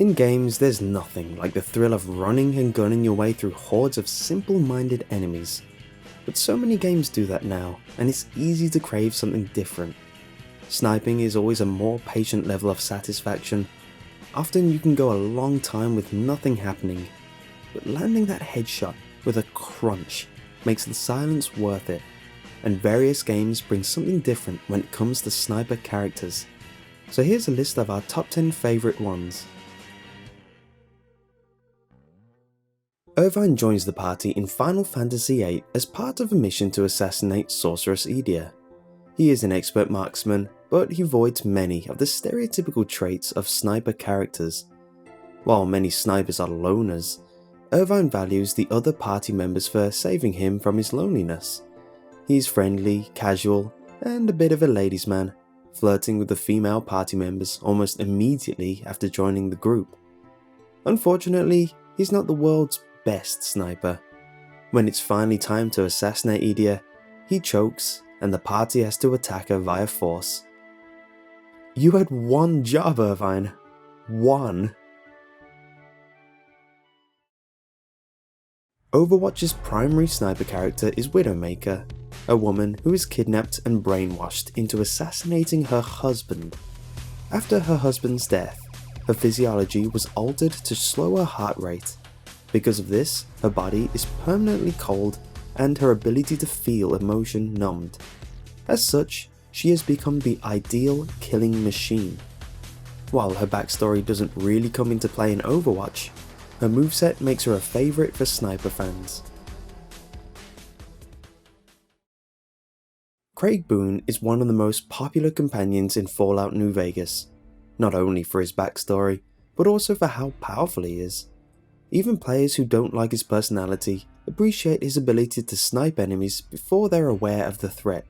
In games, there's nothing like the thrill of running and gunning your way through hordes of simple-minded enemies. But so many games do that now, and it's easy to crave something different. Sniping is always a more patient level of satisfaction. Often you can go a long time with nothing happening, but landing that headshot with a crunch makes the silence worth it, and various games bring something different when it comes to sniper characters. So here's a list of our top 10 favourite ones. Irvine joins the party in Final Fantasy VIII as part of a mission to assassinate Sorceress Edea. He is an expert marksman, but he voids many of the stereotypical traits of sniper characters. While many snipers are loners, Irvine values the other party members for saving him from his loneliness. He is friendly, casual, and a bit of a ladies' man, flirting with the female party members almost immediately after joining the group. Unfortunately, he's not the world's best sniper. When it's finally time to assassinate Edea, he chokes and the party has to attack her via force. You had one job, Irvine. One. Overwatch's primary sniper character is Widowmaker, a woman who is kidnapped and brainwashed into assassinating her husband. After her husband's death, her physiology was altered to slow her heart rate. Because of this, her body is permanently cold and her ability to feel emotion numbed. As such, she has become the ideal killing machine. While her backstory doesn't really come into play in Overwatch, her moveset makes her a favourite for sniper fans. Craig Boon is one of the most popular companions in Fallout New Vegas, not only for his backstory, but also for how powerful he is. Even players who don't like his personality appreciate his ability to snipe enemies before they're aware of the threat.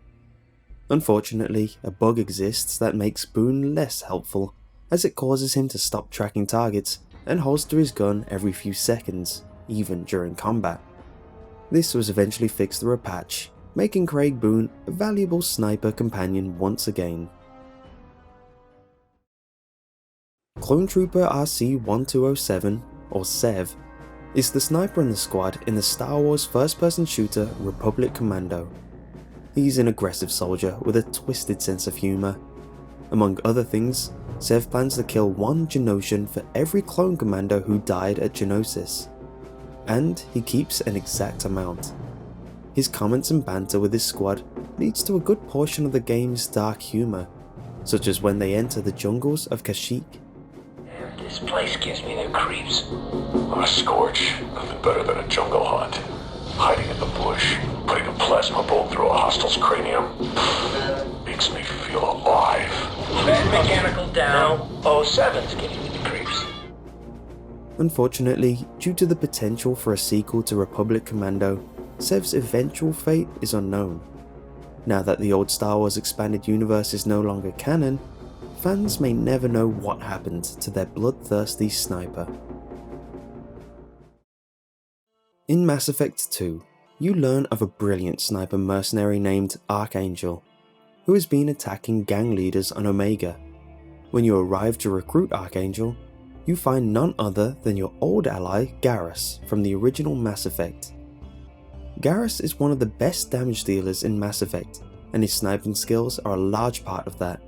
Unfortunately, a bug exists that makes Boon less helpful, as it causes him to stop tracking targets and holster his gun every few seconds, even during combat. This was eventually fixed through a patch, making Craig Boon a valuable sniper companion once again. Clone Trooper RC-1207, or SEV, is the sniper in the squad in the Star Wars first-person shooter Republic Commando. He's an aggressive soldier with a twisted sense of humour. Among other things, Sev plans to kill one Genosian for every clone commando who died at Genosis, and he keeps an exact amount. His comments and banter with his squad leads to a good portion of the game's dark humour, such as when they enter the jungles of Kashyyyk. This place gives me the creeps. On a scorch, nothing better than a jungle hunt. Hiding in the bush, putting a plasma bolt through a hostile's cranium. Makes me feel alive. Mechanical down. 07's giving me the creeps. Unfortunately, due to the potential for a sequel to Republic Commando, Sev's eventual fate is unknown. Now that the old Star Wars expanded universe is no longer canon, fans may never know what happened to their bloodthirsty sniper. In Mass Effect 2, you learn of a brilliant sniper mercenary named Archangel, who has been attacking gang leaders on Omega. When you arrive to recruit Archangel, you find none other than your old ally Garris from the original Mass Effect. Garris is one of the best damage dealers in Mass Effect, and his sniping skills are a large part of that.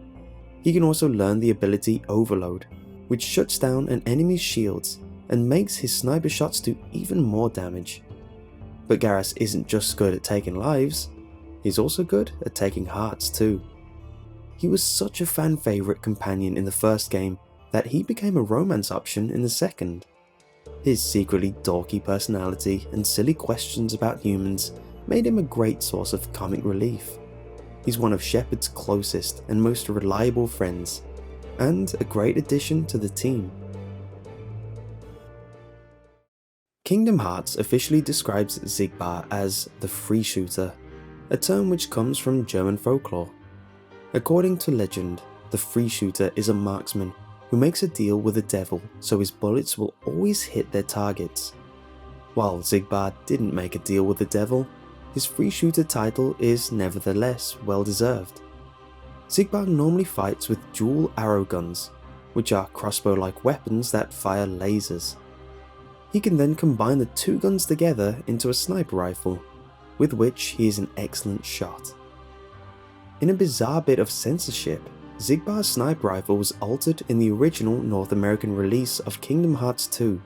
He can also learn the ability Overload, which shuts down an enemy's shields and makes his sniper shots do even more damage. But Garris isn't just good at taking lives, he's also good at taking hearts too. He was such a fan favourite companion in the first game that he became a romance option in the second. His secretly dorky personality and silly questions about humans made him a great source of comic relief. He's one of Shepard's closest and most reliable friends, and a great addition to the team. Kingdom Hearts officially describes Xigbar as the free shooter, a term which comes from German folklore. According to legend, the free shooter is a marksman who makes a deal with the devil so his bullets will always hit their targets. While Xigbar didn't make a deal with the devil, his free shooter title is nevertheless well deserved. Xigbar normally fights with dual arrow guns, which are crossbow-like weapons that fire lasers. He can then combine the two guns together into a sniper rifle, with which he is an excellent shot. In a bizarre bit of censorship, Xigbar's sniper rifle was altered in the original North American release of Kingdom Hearts 2.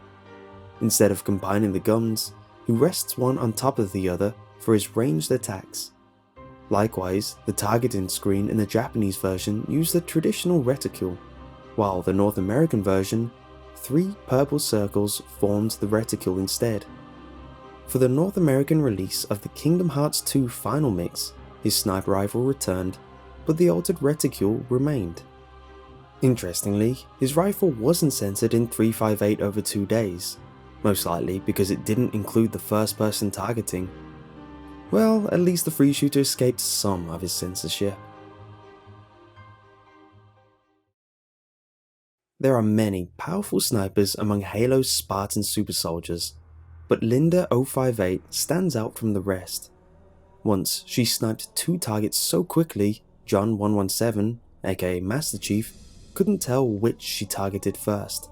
Instead of combining the guns, he rests one on top of the other for his ranged attacks. Likewise, the targeting screen in the Japanese version used the traditional reticule, while the North American version, 3 purple circles formed the reticule instead. For the North American release of the Kingdom Hearts 2 Final Mix, his sniper rifle returned, but the altered reticule remained. Interestingly, his rifle wasn't censored in 358 over 2 days, most likely because it didn't include the first-person targeting. Well, at least the free shooter escaped some of his censorship. There are many powerful snipers among Halo's Spartan super soldiers, but Linda 058 stands out from the rest. Once, she sniped 2 targets so quickly, John 117, aka Master Chief, couldn't tell which she targeted first.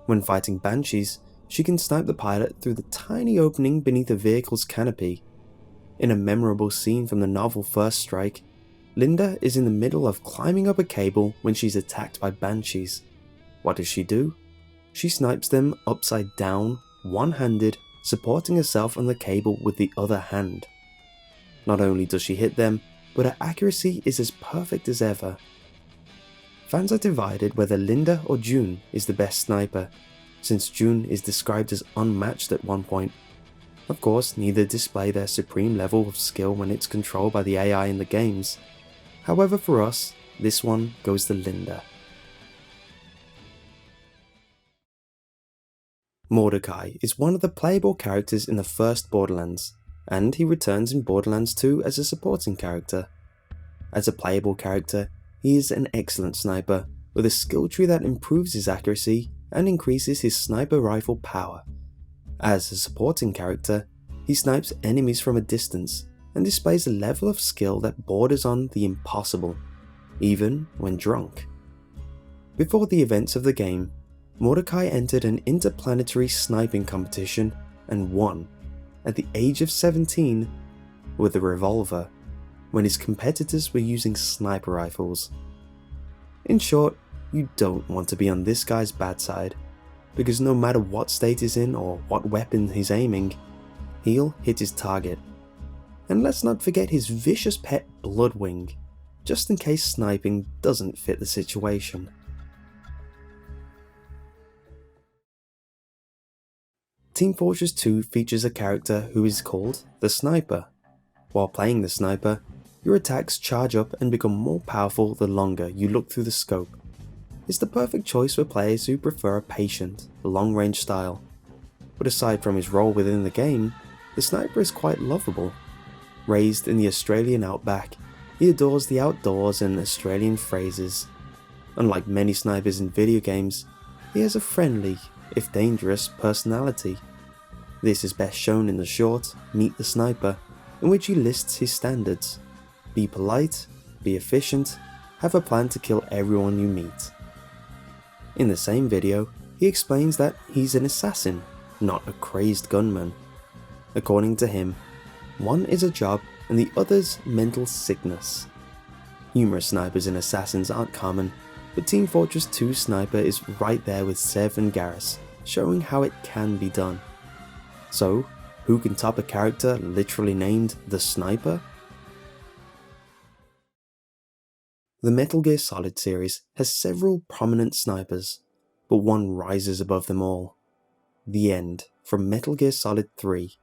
When fighting Banshees, she can snipe the pilot through the tiny opening beneath a vehicle's canopy. In a memorable scene from the novel First Strike, Linda is in the middle of climbing up a cable when she's attacked by Banshees. What does she do? She snipes them upside down, one-handed, supporting herself on the cable with the other hand. Not only does she hit them, but her accuracy is as perfect as ever. Fans are divided whether Linda or June is the best sniper, since June is described as unmatched at one point. Of course, neither display their supreme level of skill when it's controlled by the AI in the games. However, for us, this one goes to Linda. Mordechai is one of the playable characters in the first Borderlands, and he returns in Borderlands 2 as a supporting character. As a playable character, he is an excellent sniper, with a skill tree that improves his accuracy and increases his sniper rifle power. As a supporting character, he snipes enemies from a distance and displays a level of skill that borders on the impossible, even when drunk. Before the events of the game, Mordechai entered an interplanetary sniping competition and won, at the age of 17, with a revolver, when his competitors were using sniper rifles. In short, you don't want to be on this guy's bad side, because no matter what state he's in or what weapon he's aiming, he'll hit his target. And let's not forget his vicious pet Bloodwing, just in case sniping doesn't fit the situation. Team Fortress 2 features a character who is called the Sniper. While playing the Sniper, your attacks charge up and become more powerful the longer you look through the scope. It's the perfect choice for players who prefer a patient, long-range style. But aside from his role within the game, the Sniper is quite lovable. Raised in the Australian outback, he adores the outdoors and Australian phrases. Unlike many snipers in video games, he has a friendly, if dangerous, personality. This is best shown in the short, Meet the Sniper, in which he lists his standards. Be polite, be efficient, have a plan to kill everyone you meet. In the same video, he explains that he's an assassin, not a crazed gunman. According to him, one is a job and the other's mental sickness. Numerous snipers and assassins aren't common, but Team Fortress 2 Sniper is right there with Sev and Garris, showing how it can be done. So, who can top a character literally named the Sniper? The Metal Gear Solid series has several prominent snipers, but one rises above them all. The End from Metal Gear Solid 3.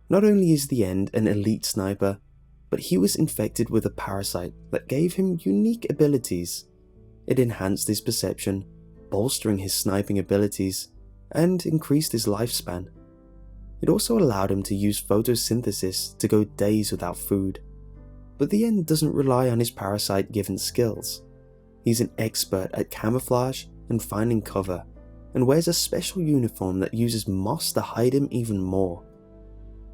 Not only is the End an elite sniper, but he was infected with a parasite that gave him unique abilities. It enhanced his perception, bolstering his sniping abilities, and increased his lifespan. It also allowed him to use photosynthesis to go days without food. But the End doesn't rely on his parasite-given skills. He's an expert at camouflage and finding cover, and wears a special uniform that uses moss to hide him even more.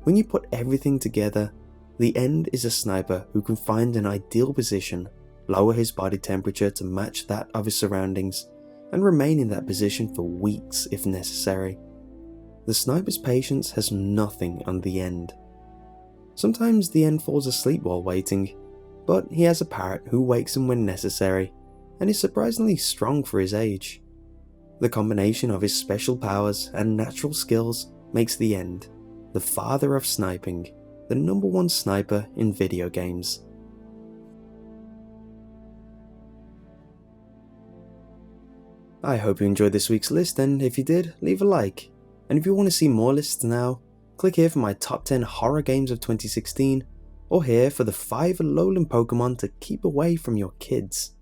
When you put everything together, the End is a sniper who can find an ideal position, lower his body temperature to match that of his surroundings, and remain in that position for weeks if necessary. The sniper's patience has nothing on the end. Sometimes the end falls asleep while waiting, but he has a parrot who wakes him when necessary, and is surprisingly strong for his age. The combination of his special powers and natural skills makes the end, the father of sniping, the #1 sniper in video games. I hope you enjoyed this week's list, and if you did, leave a like. And if you want to see more lists now, click here for my top 10 horror games of 2016, or here for the 5 Alolan Pokemon to keep away from your kids.